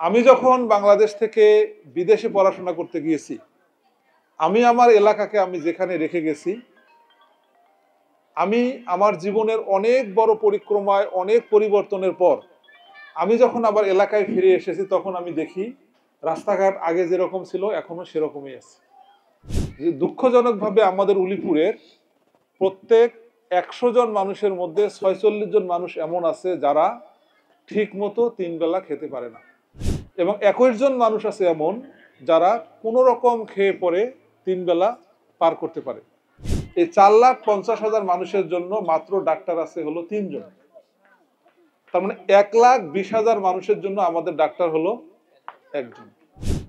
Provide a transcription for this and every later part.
আমি যখন বাংলাদেশ থেকে বিদেশে পড়াশোনা করতে গিয়েছি, আমি আমার এলাকাকে আমি যেখানে রেখে গেছি, আমি আমার জীবনের অনেক বড় পরিক্রমায় অনেক পরিবর্তনের পর আমি যখন আবার এলাকায় ফিরে এসেছি, তখন আমি দেখি রাস্তাঘাট আগে যেরকম ছিল এখনো সেরকমই আছে। দুঃখজনকভাবে আমাদের উলিপুরের প্রত্যেক ১০০ জন মানুষের মধ্যে ৪৬ জন মানুষ এমন আছে যারা ঠিক মতো ৩ বেলা খেতে পারে না, এবং ২১ জন মানুষ আছে এমন যারা কোনো রকম খেয়ে পরে ৩ বেলা পার করতে পারে। এই ৪,৫০,০০০ মানুষের জন্য মাত্র ডাক্তার আছে হলো ৩ জন। তার মানে ১,২০,০০০ মানুষের জন্য আমাদের ডাক্তার হলো একজন।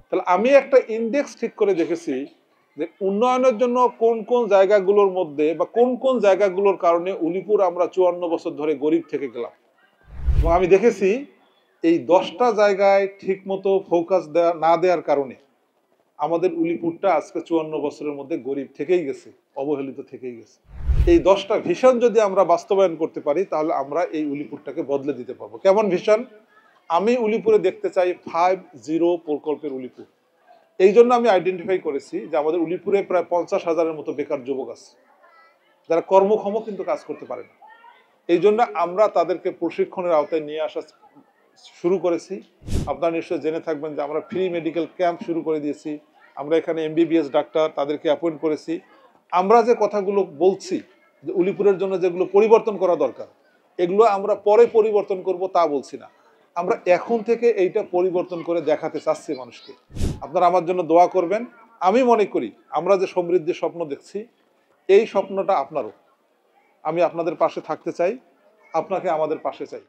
তাহলে আমি একটা ইন্ডেক্স ঠিক করে দেখেছি যে উন্নয়নের জন্য কোন কোন জায়গাগুলোর মধ্যে বা কোন কোন জায়গাগুলোর কারণে উলিপুর আমরা ৫৪ বছর ধরে গরিব থেকে গেলাম। এবং আমি দেখেছি এই ১০টা জায়গায় ঠিক মতো ফোকাস না দেওয়ার কারণে আমাদের উলিপুরটা আজকে ৫৪ বছরের মধ্যে গরিব থেকেই গেছে, অবহেলিত থেকেই গেছে। এই ১০টা ভিশন যদি আমরা বাস্তবায়ন করতে পারি, তাহলে আমরা এই উলিপুরটাকে বদলে দিতে পারবো। কেমন ভিশন? আমি উলিপুরে দেখতে চাই 5-0 প্রকল্পের উলিপুর। এই জন্য আমি আইডেন্টিফাই করেছি যে আমাদের উলিপুরে প্রায় ৫০,০০০-এর মতো বেকার যুবক আছে, যারা কর্মক্ষম কিন্তু কাজ করতে পারে না। এই জন্য আমরা তাদেরকে প্রশিক্ষণের আওতায় নিয়ে আসা শুরু করেছি। আপনারা নিশ্চয়ই জেনে থাকবেন যে আমরা ফ্রি মেডিকেল ক্যাম্প শুরু করে দিয়েছি। আমরা এখানে MBBS ডাক্তার তাদেরকে অ্যাপয়েন্ট করেছি। আমরা যে কথাগুলো বলছি যে উলিপুরের জন্য যেগুলো পরিবর্তন করা দরকার, এগুলো আমরা পরে পরিবর্তন করব তা বলছি না। আমরা এখন থেকে এইটা পরিবর্তন করে দেখাতে চাচ্ছি মানুষকে। আপনারা আমার জন্য দোয়া করবেন। আমি মনে করি আমরা যে সমৃদ্ধির স্বপ্ন দেখছি, এই স্বপ্নটা আপনারও। আমি আপনাদের পাশে থাকতে চাই, আপনাকে আমাদের পাশে চাই।